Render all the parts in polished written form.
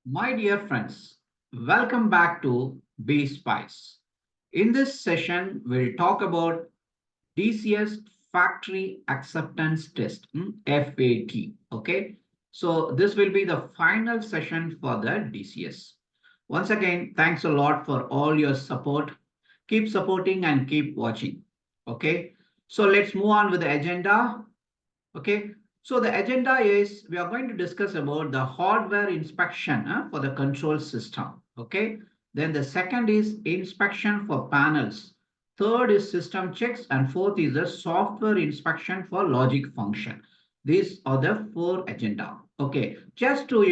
My dear friends, welcome back to Bee Spice. In this session, we'll talk about DCS Factory Acceptance Test, FAT. Okay, so this will be the final session for the DCS. Once again, thanks a lot for all your support. Keep supporting and keep watching. Okay, so let's move on with the agenda. Okay, so the agenda is we are going to discuss about the hardware inspection for the control system. Okay, then the second is inspection for panels. Third is system checks, and fourth is the software inspection for logic function. These are the four agenda. Okay, just to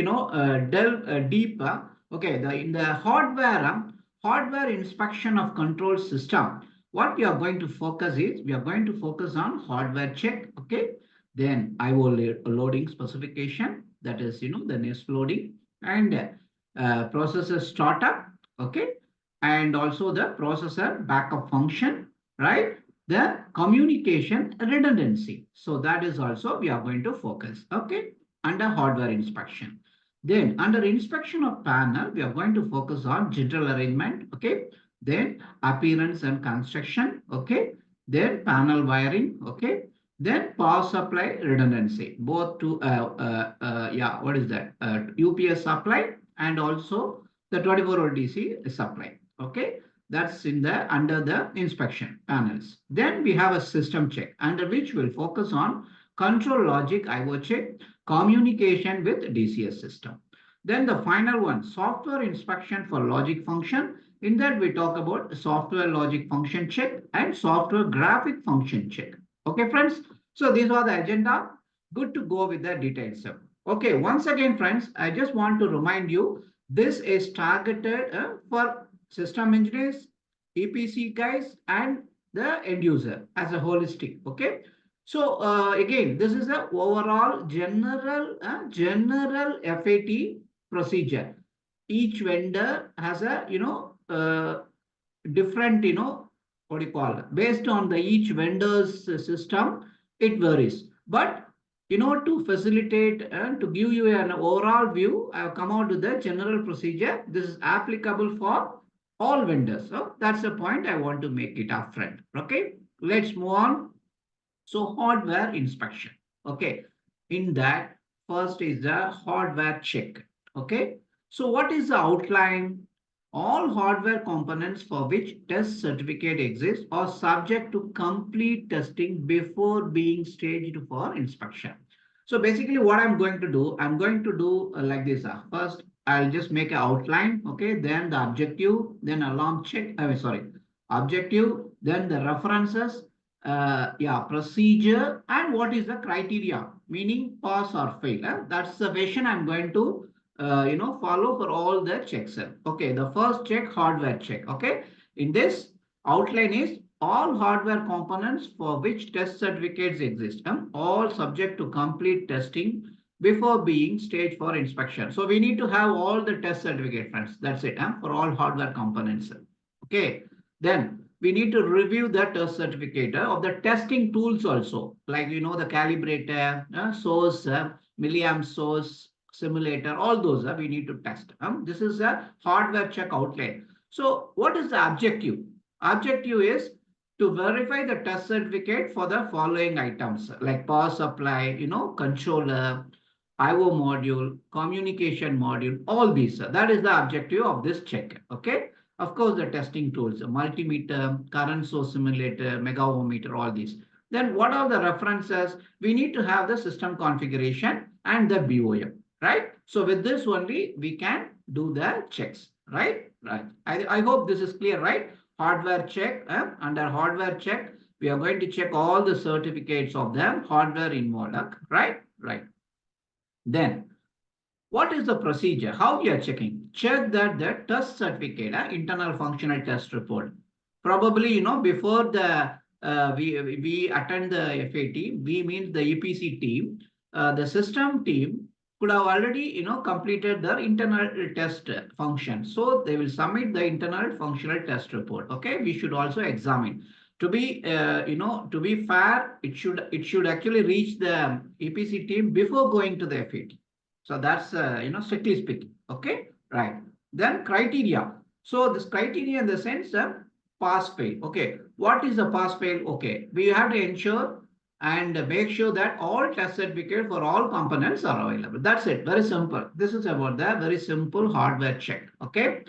delve deeper. Okay, in the hardware inspection of control system, what we are going to focus is we are going to focus on hardware check. Okay, then IO loading specification, that is, the nest loading, and processor startup, okay, and also the processor backup function, right? The communication redundancy. So that is also we are going to focus, okay, under hardware inspection. Then under inspection of panel, we are going to focus on general arrangement, okay, then appearance and construction, okay, then panel wiring, okay, then power supply redundancy, both to yeah, what is that? UPS supply and also the 24-volt DC supply. Okay, that's in the under the inspection panels. Then we have a system check under which we'll focus on control logic IO check, communication with DCS system. Then the final one, software inspection for logic function. In that we talk about software logic function check and software graphic function check. Okay, friends. So these are the agenda. Good to go with the details. Okay, once again, friends, I just want to remind you, this is targeted for system engineers, EPC guys, and the end user as a holistic. Okay. So again, this is a overall general FAT procedure. Each vendor has a different, what do you call it? Based on the each vendor's system, it varies. But to facilitate and to give you an overall view, I have come out with the general procedure. This is applicable for all vendors. So that's the point I want to make it upfront. Okay, let's move on. So hardware inspection. Okay, in that first is the hardware check. Okay, so what is the outline? All hardware components for which test certificate exists are subject to complete testing before being staged for inspection. So basically what I'm going to do like this. First, I'll just make an outline. Okay, then the objective, then alarm check. I mean, sorry, objective, then the references, yeah, procedure, and what is the criteria, meaning pass or fail. That's the version I'm going to follow for all the checks. Okay, the first check, hardware check. Okay, in this outline is all hardware components for which test certificates exist, all subject to complete testing before being staged for inspection. So we need to have all the test certificate, friends. That's it, for all hardware components. Okay, then we need to review the test certificate of the testing tools also, like the calibrator, source, milliamp source, simulator, all those we need to test. This is a hardware check outline. So what is the objective? Objective is to verify the test certificate for the following items like power supply, controller, IO module, communication module, all these. That is the objective of this check. Okay. Of course, the testing tools, multimeter, current source simulator, mega ohmmeter, all these. Then what are the references? We need to have the system configuration and the BOM, right? So with this only, we can do the checks, right? Right. I hope this is clear, right? Hardware check. Under hardware check, we are going to check all the certificates of the hardware involved, right? Right. Then what is the procedure? How we are checking? Check that the test certificate, internal functional test report. Probably, before the we attend the FAT, we means the EPC team, the system team could have already, completed their internal test function. So they will submit the internal functional test report. Okay, we should also examine. To be, to be fair, it should actually reach the EPC team before going to the FAT. So that's strictly speaking. Okay, right. Then criteria. So this criteria in the sense pass fail. Okay, what is the pass fail? Okay, we have to ensure and make sure that all test certificates for all components are available. That's it. Very simple. This is about the very simple hardware check. Okay.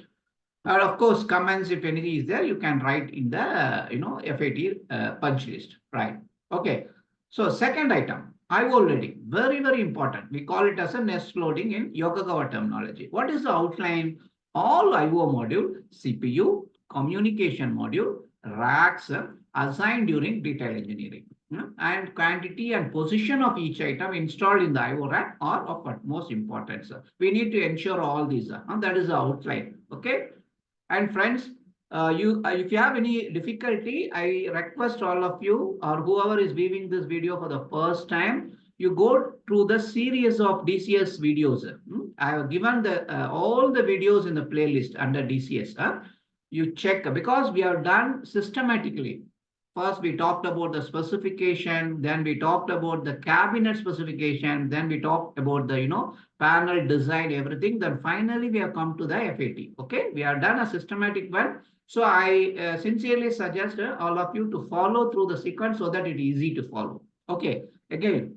And of course, comments, if anything is there, you can write in the, FAT punch list, right? Okay. So second item, IO loading, very, very important. We call it as a nest loading in Yokogawa terminology. What is the outline? All IO module, CPU, communication module, racks assigned during detail engineering. And quantity and position of each item installed in the IO rack are of utmost importance. We need to ensure all these. That is the outline. Okay. And friends, you if you have any difficulty, I request all of you or whoever is viewing this video for the first time, you go through the series of DCS videos. I have given the all the videos in the playlist under DCS. You check because we have done systematically. First, we talked about the specification, then we talked about the cabinet specification, then we talked about the panel design, everything. Then finally, we have come to the FAT. Okay, we have done a systematic one. So I sincerely suggest all of you to follow through the sequence so that it is easy to follow. Okay, again,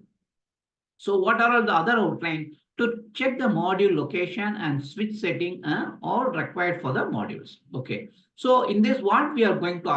so what are all the other outline? To check the module location and switch setting all required for the modules. Okay. So in this, what we are going to,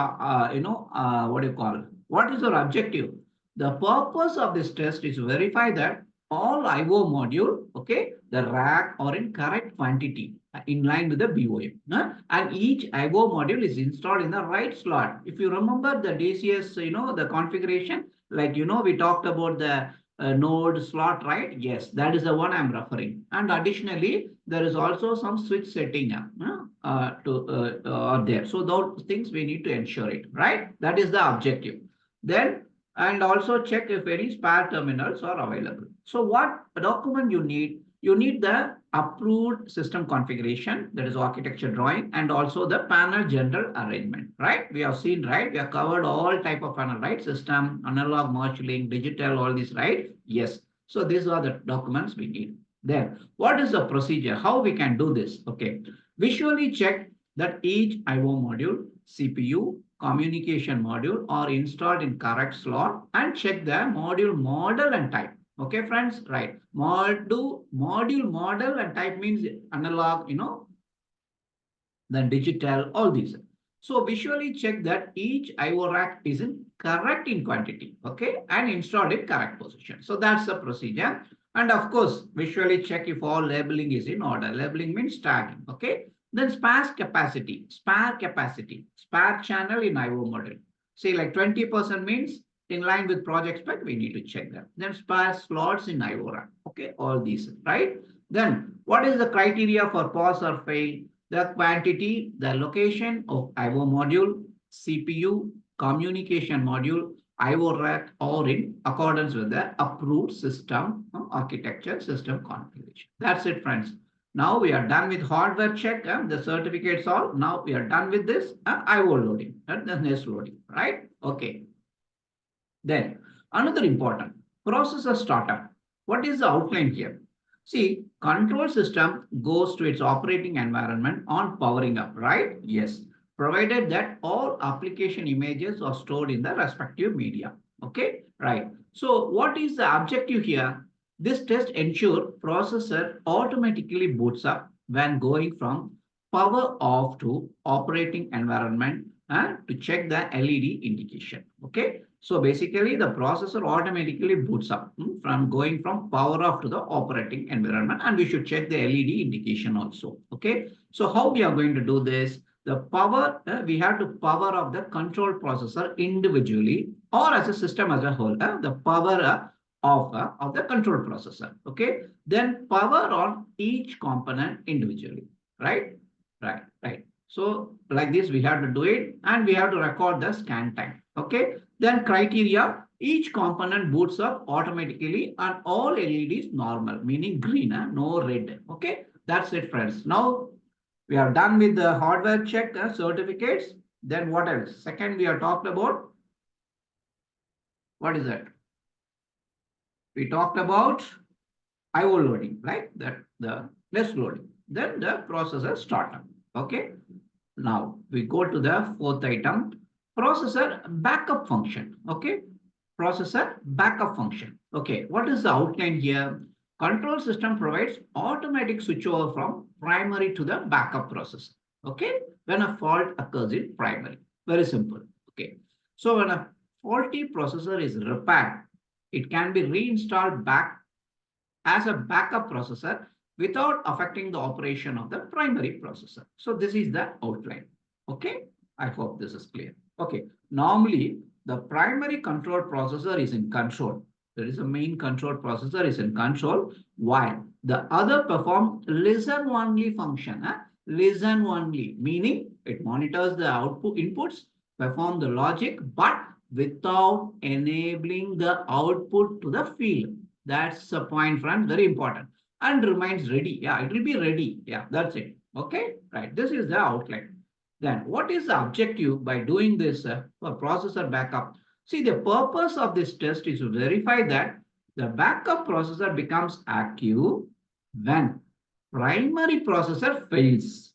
what do you call? What is our objective? The purpose of this test is to verify that all IO module, okay, the rack are in correct quantity in line with the BOM. And each IO module is installed in the right slot. If you remember the DCS, the configuration, like, we talked about the node slot, right? Yes, that is the one I'm referring. And additionally, there is also some switch setting there. So those things we need to ensure it, right? That is the objective. Then, and also check if any spare terminals are available. So what document you need? You need the approved system configuration, that is architecture drawing, and also the panel general arrangement, right? We have seen, right? We have covered all type of panel, right? System, analog, marshalling, digital, all this, right? Yes. So these are the documents we need. Then, what is the procedure? How we can do this? Okay. Visually check that each IO module, CPU, communication module are installed in correct slot and check the module model and type. Okay, friends, right? Module model and type means analog, then digital, all these. So visually check that each IO rack is in correct in quantity, okay, and installed in correct position. So that's the procedure. And of course, visually check if all labeling is in order. Labeling means tagging, okay. Then spare capacity, spare channel in IO model. See, like 20% means in line with project spec, we need to check that. Then spare slots in IO rack, okay, all these, right? Then what is the criteria for pause or fail? The quantity, the location of IO module, CPU, communication module, IO rack, or in accordance with the approved system architecture, system configuration. That's it, friends. Now we are done with hardware check and the certificates all. Now we are done with this IO loading and the nest loading, right? Okay. Then another important processor startup. What is the outline here? See, control system goes to its operating environment on powering up, right? Yes, provided that all application images are stored in the respective media. Okay, right. So what is the objective here? This test ensure processor automatically boots up when going from power off to operating environment and to check the LED indication. Okay. So basically the processor automatically boots up from going from power off to the operating environment, and we should check the LED indication also. Okay. So how we are going to do this? The power, we have to power off the control processor individually or as a system as a whole, the power off of the control processor. Okay. Then power on each component individually. Right. Right. Right. So like this, we have to do it and we have to record the scan time. Okay. Then criteria, each component boots up automatically and all LEDs normal, meaning green, no red. Okay. That's it, friends. Now we are done with the hardware check certificates. Then what else? Second, we are talked about, what is that? We talked about IO loading, right? That the less loading. Then the processor startup. Okay. Now we go to the fourth item, processor backup function. Okay. Processor backup function. Okay. What is the outline here? Control system provides automatic switchover from primary to the backup processor. Okay. When a fault occurs in primary. Very simple. Okay. So when a faulty processor is repaired, it can be reinstalled back as a backup processor without affecting the operation of the primary processor. So this is the outline. Okay, I hope this is clear. Okay, normally the primary control processor is in control. There is a main control processor is in control while the other perform listen only function. Listen only, meaning it monitors the output inputs, perform the logic, but without enabling the output to the field. That's the point, friends. Very important. And remains ready. Yeah, it will be ready. Yeah, that's it. Okay, right. This is the outline. Then, what is the objective by doing this for processor backup? See, the purpose of this test is to verify that the backup processor becomes active when primary processor fails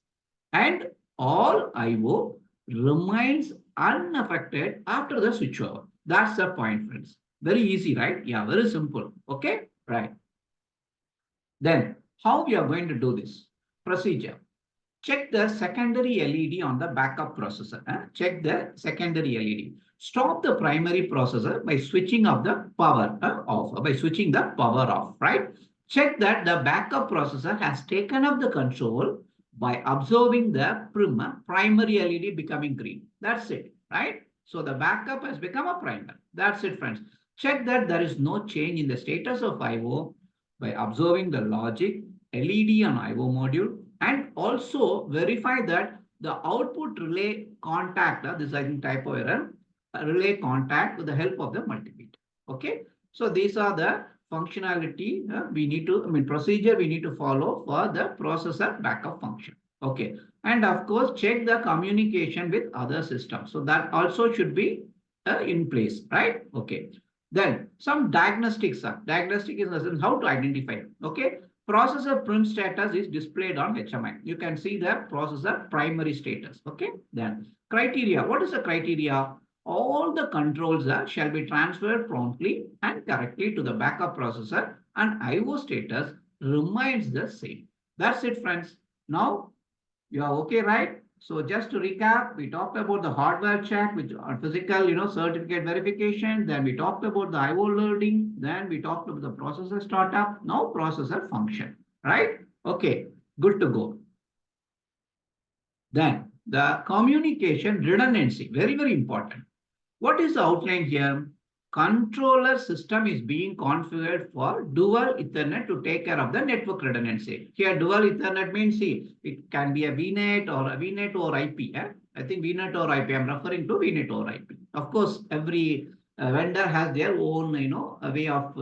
and all IO remains unaffected after the switchover. That's the point, friends. Very easy, right? Yeah, very simple. Okay, right. Then, how we are going to do this? Procedure. Check the secondary LED on the backup processor. Check the secondary LED. Stop the primary processor by switching off the power off, by switching the power off, right? Check that the backup processor has taken up the control by observing the primary LED becoming green. That's it, right? So the backup has become a primary. That's it, friends. Check that there is no change in the status of IO by observing the logic, LED on IO module, and also verify that the output relay contact, this I think typo error, relay contact with the help of the multimeter. Okay, so these are the functionality we need to, I mean, procedure we need to follow for the processor backup function. Okay, and of course, check the communication with other systems. So that also should be in place, right? Okay. Then some diagnostics are. Diagnostic is how to identify. Okay. Processor print status is displayed on HMI. You can see the processor primary status. Okay. Then criteria. What is the criteria? All the controls shall be transferred promptly and correctly to the backup processor and IO status remains the same. That's it, friends. Now you are okay, right? So just to recap, we talked about the hardware check, which are physical, certificate verification. Then we talked about the IO loading. Then we talked about the processor startup. Now processor function, right? Okay, good to go. Then the communication redundancy, very, very important. What is the outline here? Controller system is being configured for dual Ethernet to take care of the network redundancy. Here, dual Ethernet means, see, it can be a VNet or a VNet or IP. I think VNet or IP. I'm referring to VNet or IP. Of course, every vendor has their own, a way of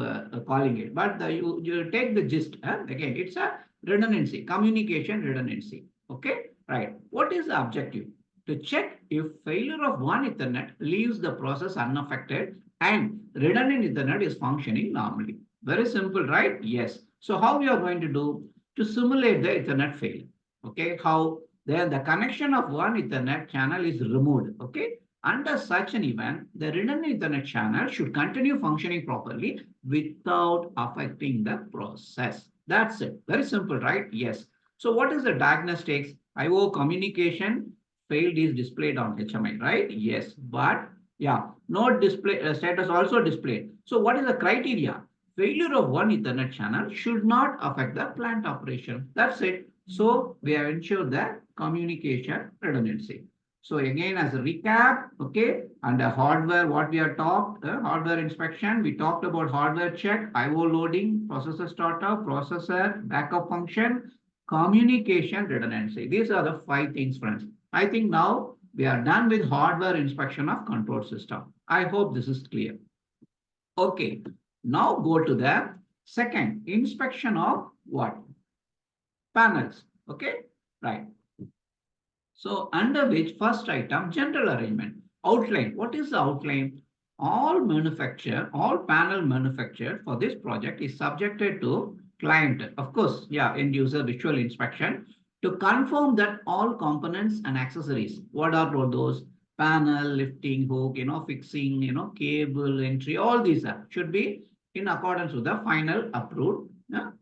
calling it. But you take the gist. Again, it's a redundancy, communication redundancy. Okay, right. What is the objective? To check if failure of one Ethernet leaves the process unaffected and redundant Ethernet is functioning normally. Very simple, right? Yes. So how we are going to do to simulate the Ethernet failure? Okay, how then the connection of one Ethernet channel is removed. Okay, under such an event, the redundant Ethernet channel should continue functioning properly without affecting the process. That's it. Very simple, right? Yes. So what is the diagnostics? IO communication failed is displayed on HMI, right? Yes, but yeah, no display status also displayed. So what is the criteria? Failure of one Ethernet channel should not affect the plant operation. That's it. So we have ensured the communication redundancy. So again, as a recap, okay, under hardware, what we have talked, hardware inspection, we talked about hardware check, IO loading, processor startup, processor backup function, communication redundancy. These are the 5 things, friends. I think now we are done with hardware inspection of control system. I hope this is clear. Okay, now go to the second inspection of what? Panels. Okay, right. So under which first item, general arrangement, outline. What is the outline? All panel manufactured for this project is subjected to Client, of course, yeah, end user visual inspection to confirm that all components and accessories, what are those? Panel, lifting, hook, fixing, cable entry, all these should be in accordance with the final approved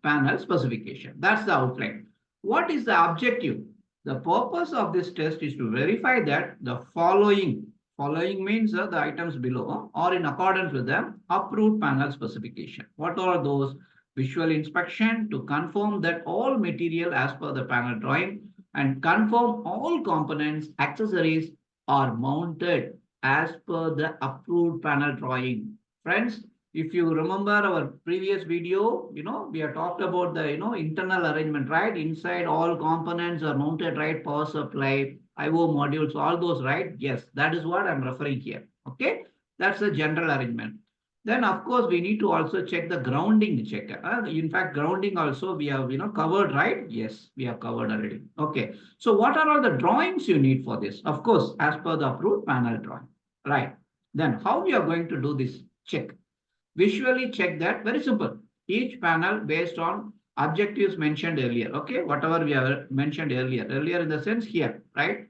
panel specification. That's the outline. What is the objective? The purpose of this test is to verify that the following means the items below are in accordance with the approved panel specification. What are those? Visual inspection to confirm that all material as per the panel drawing and confirm all components, accessories are mounted as per the approved panel drawing. Friends, if you remember our previous video, we have talked about the, internal arrangement, right? Inside all components are mounted, right? Power supply, IO modules, all those, right? Yes, that is what I'm referring here. Okay, that's the general arrangement. Then, of course, we need to also check the grounding check. In fact, grounding also we have, covered, right? Yes, we have covered already. Okay. So what are all the drawings you need for this? Of course, as per the approved panel drawing, right? Then how we are going to do this check? Visually check that, very simple. Each panel based on objectives mentioned earlier. Okay. Whatever we have mentioned earlier in the sense here, right?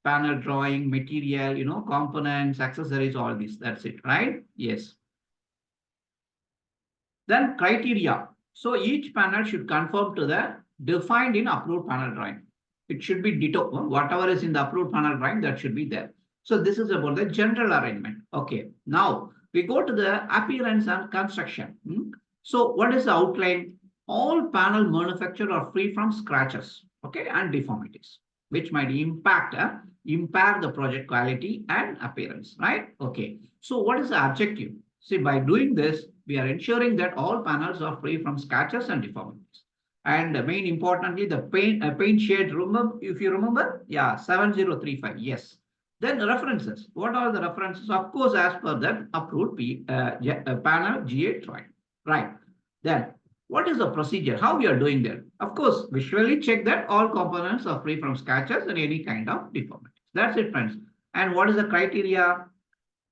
Panel drawing, material, components, accessories, all this. That's it, right? Yes. Then criteria. So each panel should conform to the defined in approved panel drawing. It should be ditto. Whatever is in the approved panel drawing, that should be there. So this is about the general arrangement. Okay. Now we go to the appearance and construction. So what is the outline? All panel manufactured are free from scratches, okay, and deformities, which might impair the project quality and appearance, right? Okay. So what is the objective? See, by doing this, we are ensuring that all panels are free from scratches and deformities. And main importantly, the paint shade, remember, if you remember, yeah, 7035, yes. Then the references. What are the references? Of course, as per that approved panel GA drawing, right? Then what is the procedure? How we are doing that? Of course, visually check that all components are free from scratches and any kind of deformities. That's it, friends. And what is the criteria?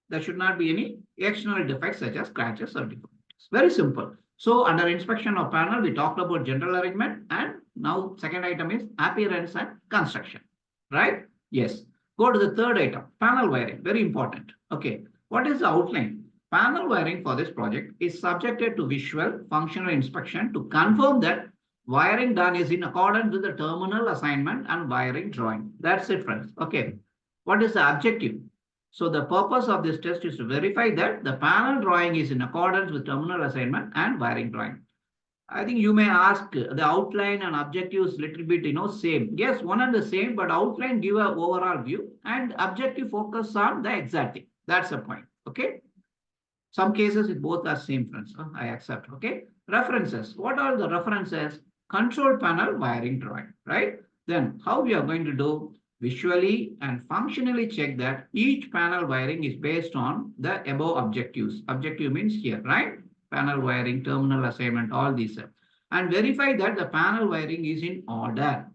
There should not be any external defects such as scratches or deformities. Very simple. So under inspection of panel, we talked about general arrangement, and now second item is appearance and construction, right? Yes. Go to the third item, panel wiring, very important. Okay. What is the outline? Panel wiring for this project is subjected to visual functional inspection to confirm that wiring done is in accordance with the terminal assignment and wiring drawing. That's it, friends. Okay. What is the objective? So the purpose of this test is to verify that the panel drawing is in accordance with terminal assignment and wiring drawing. I think you may ask the outline and objectives little bit, same. Yes, one and the same, but outline give a overall view and objective focus on the exact thing. That's the point. Okay. Some cases it both are same, friends. I accept. Okay. References. What are the references? Control panel wiring drawing, right? Then how we are going to do? Visually and functionally check that each panel wiring is based on the above objectives. Objective means here, right? Panel wiring, terminal assignment, all these. And verify that the panel wiring is in order,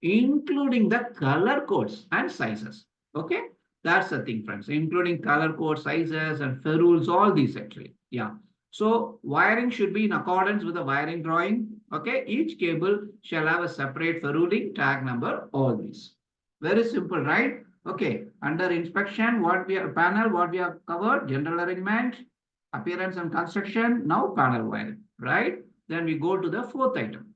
including the color codes and sizes. Okay? That's the thing, friends, including color code, sizes, and ferrules, all these actually. Yeah. So wiring should be in accordance with the wiring drawing. Okay? Each cable shall have a separate ferruling, tag number, all these. Very simple, right? Okay. Under inspection, what we have covered, general arrangement, appearance and construction. Now panel wiring, right? Then we go to the fourth item,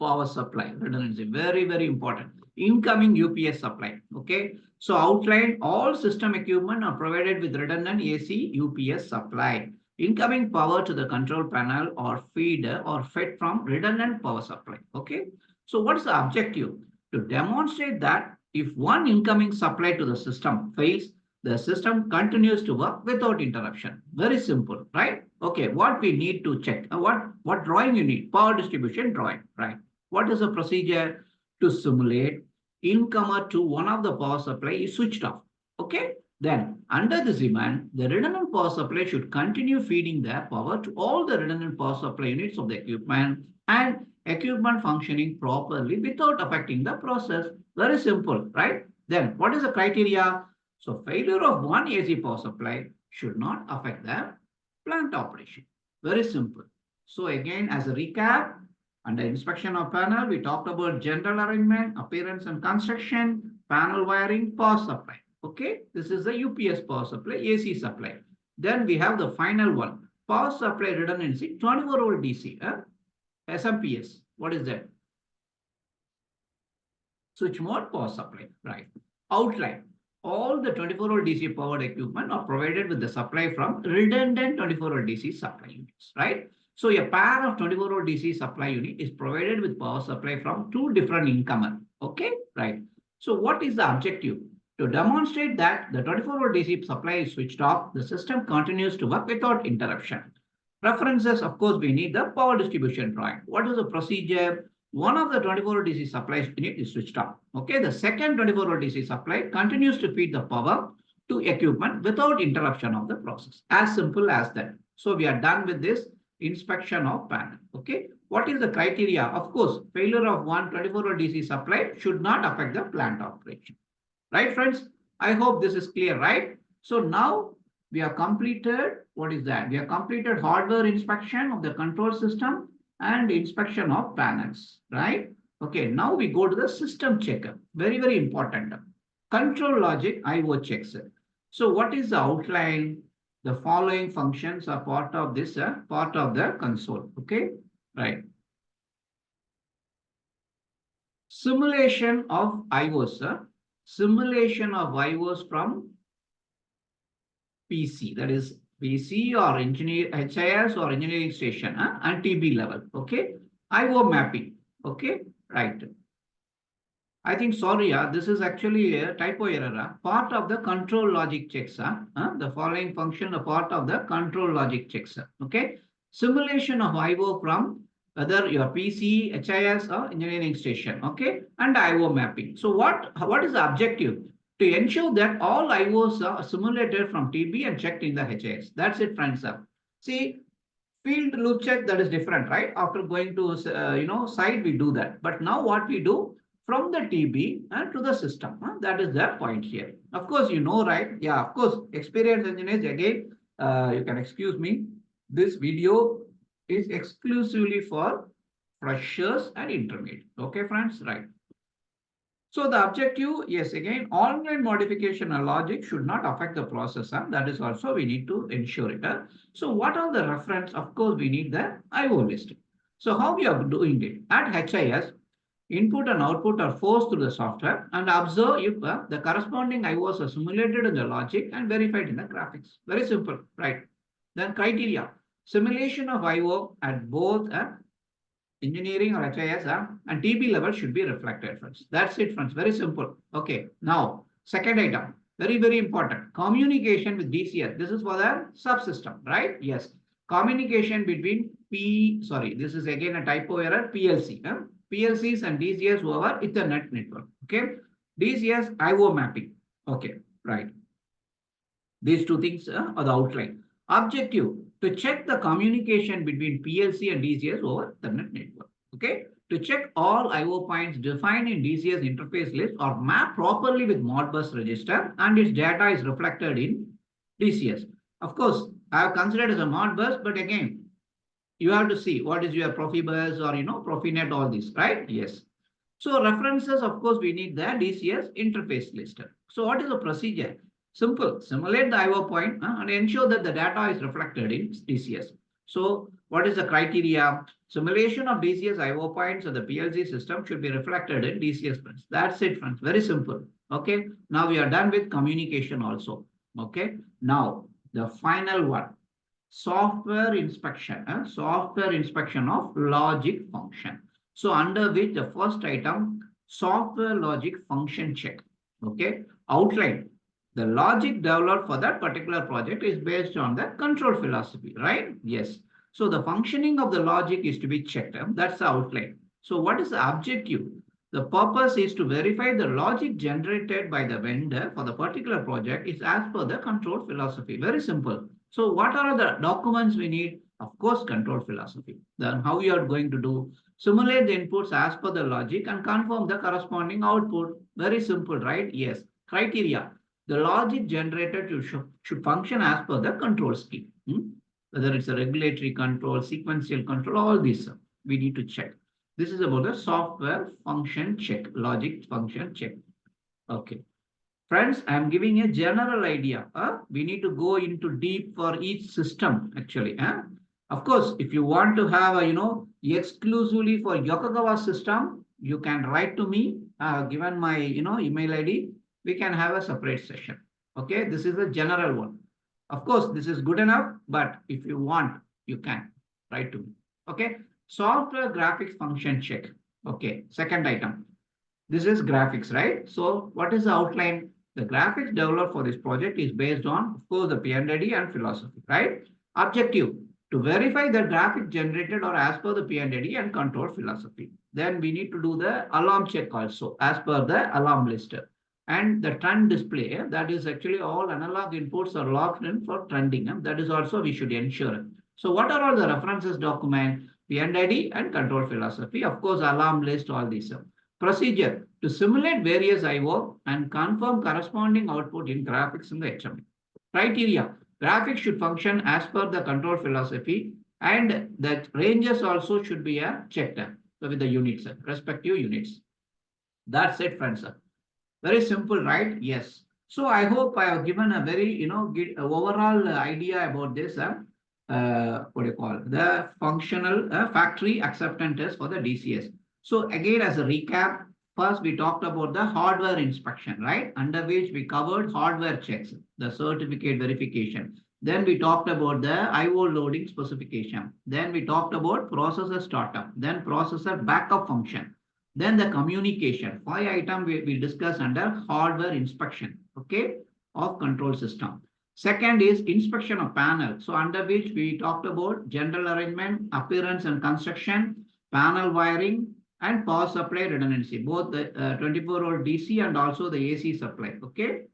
power supply, redundancy. Very, very important. Incoming UPS supply. Okay. So outline all system equipment are provided with redundant AC UPS supply. Incoming power to the control panel or feeder or fed from redundant power supply. Okay. So what's the objective? To demonstrate that if one incoming supply to the system fails, the system continues to work without interruption. Very simple, right? Okay, what we need to check. What drawing you need? Power distribution drawing, right? What is the procedure? To simulate incomer to one of the power supply is switched off. Okay, then under this demand, the redundant power supply should continue feeding their power to all the redundant power supply units of the equipment and equipment functioning properly without affecting the process. Very simple, right? Then what is the criteria? So failure of one AC power supply should not affect the plant operation. Very simple. So again, as a recap, under inspection of panel, we talked about general arrangement, appearance and construction, panel wiring, power supply. Okay, this is the UPS power supply, AC supply. Then we have the final one, power supply redundancy, 24-volt DC, SMPS. What is that? Switch mode power supply, right? Outline. All the 24-volt DC powered equipment are provided with the supply from redundant 24-volt DC supply units, right? So a pair of 24-volt DC supply unit is provided with power supply from two different incomer, okay, right? So what is the objective? To demonstrate that the 24-volt DC supply is switched off, the system continues to work without interruption. References, of course, we need the power distribution drawing. What is the procedure? One of the 24-volt DC supply unit is switched off. Okay, the second 24-volt DC supply continues to feed the power to equipment without interruption of the process. As simple as that. So we are done with this inspection of panel. Okay, what is the criteria? Of course, failure of one 24-volt DC supply should not affect the plant operation. Right, friends? I hope this is clear, right? So now we have completed, what is that? We have completed hardware inspection of the control system and inspection of panels, right? Okay, now we go to the system checker. Very, very important. Control logic IO checks. So what is the outline? The following functions are part of this, part of the console. Okay, right. Simulation of IOs, simulation of IOs from PC, that is PC or engineer HIS or engineering station and TB level. Okay, IO mapping. Okay, right. I think sorry, this is actually a typo error. Part of the control logic checks. The following function a part of the control logic checks. Okay, simulation of IO from whether your PC, HIS or engineering station. Okay, and IO mapping. So what is the objective? To ensure that all IOs are simulated from TB and checked in the HIS. That's it, friends. See, field loop check, that is different, right? After going to site, we do that. But now what we do from the TB and to the system, that is the point here. Of course, you know, right? Yeah, of course, experienced engineers, again, you can excuse me. This video is exclusively for freshers and intermediate. Okay, friends, right? So the objective, yes, again, online modification and logic should not affect the process. That is also we need to ensure it. So what are the reference? Of course, we need the IO list. So how we are doing it? At HIS, input and output are forced through the software and observe if the corresponding IOs are simulated in the logic and verified in the graphics. Very simple, right? Then criteria. Simulation of IO at both engineering or HIS and TB level should be reflected, friends. That's it, friends. Very simple. Okay. Now, second item, very, very important. Communication with DCS. This is for the subsystem, right? Yes. Communication between this is again a typo error, PLC. PLCs and DCS over Ethernet network. Okay. DCS IO mapping. Okay. Right. These two things are the outline. Objective to check the communication between PLC and DCS over Ethernet network. Okay, to check all IO points defined in DCS interface list are mapped properly with Modbus register and its data is reflected in DCS. Of course, I have considered as a Modbus, but again, you have to see what is your Profibus or Profinet, all this, right? Yes. So references, of course, we need the DCS interface list. So what is the procedure? Simple. Simulate the IO point and ensure that the data is reflected in DCS. So what is the criteria? Simulation of DCS IO points of the PLC system should be reflected in DCS, friends. That's it, friends. Very simple. Okay. Now we are done with communication also. Okay. Now the final one. Software inspection. Software inspection of logic function. So under which the first item, software logic function check. Okay. Outline. The logic developed for that particular project is based on the control philosophy, right? Yes. So the functioning of the logic is to be checked. That's the outline. So what is the objective? The purpose is to verify the logic generated by the vendor for the particular project is as per the control philosophy. Very simple. So what are the documents we need? Of course, control philosophy. Then how you are going to do? Simulate the inputs as per the logic and confirm the corresponding output. Very simple, right? Yes. Criteria. The logic generated should function as per the control scheme. whether it's a regulatory control, sequential control, all these we need to check. This is about the software function check, logic function check. Okay. Friends, I am giving a general idea. We need to go into deep for each system actually. Of course, if you want to have a, exclusively for Yokogawa system, you can write to me, given my, email ID, we can have a separate session. Okay, this is a general one. Of course, this is good enough, but if you want, you can write to me. Okay, software graphics function check. Okay, second item. This is graphics, right? So what is the outline? The graphics developed for this project is based on, of course, the PND and philosophy, right? Objective, to verify the graphic generated or as per the PND and control philosophy. Then we need to do the alarm check also as per the alarm list. And the trend display, that is actually all analog inputs are logged in for trending. And that is also we should ensure. So what are all the references document? PND and control philosophy, of course, alarm list, all these. Procedure to simulate various IO and confirm corresponding output in graphics in the HMI. Criteria, graphics should function as per the control philosophy and that ranges also should be checked with the units, respective units. That's it, friends. Very simple, right? Yes. So I hope I have given a very, overall idea about this. What do you call it? The functional factory acceptance test for the DCS. So again, as a recap, first we talked about the hardware inspection, right? Under which we covered hardware checks, the certificate verification. Then we talked about the IO loading specification. Then we talked about processor startup, then processor backup function. Then the communication, 5 item we discuss under hardware inspection, okay, of control system. Second is inspection of panel. So under which we talked about general arrangement, appearance and construction, panel wiring, and power supply redundancy, both the 24-volt DC and also the AC supply, okay.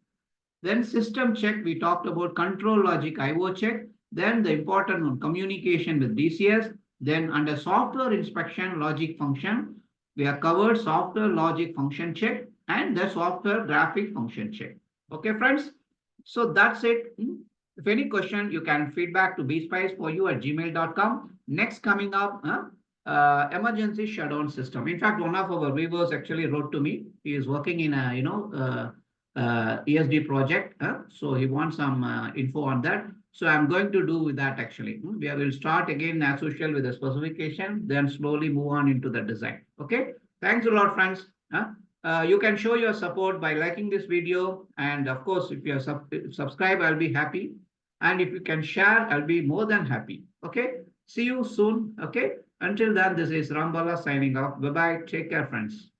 Then system check, we talked about control logic IO check. Then the important one, communication with DCS. Then under software inspection logic function, we have covered software logic function check and the software graphic function check. Okay, friends. So that's it. If any question, you can feedback to bspiceforyou@gmail.com. Next coming up, emergency shutdown system. In fact, one of our viewers actually wrote to me. He is working in a ESD project. So he wants some info on that. So I'm going to do with that actually. We will start again as usual with the specification, then slowly move on into the design. Okay. Thanks a lot, friends. You can show your support by liking this video. And of course, if you subscribe, I'll be happy. And if you can share, I'll be more than happy. Okay. See you soon. Okay. Until then, this is Bala signing off. Bye-bye. Take care, friends.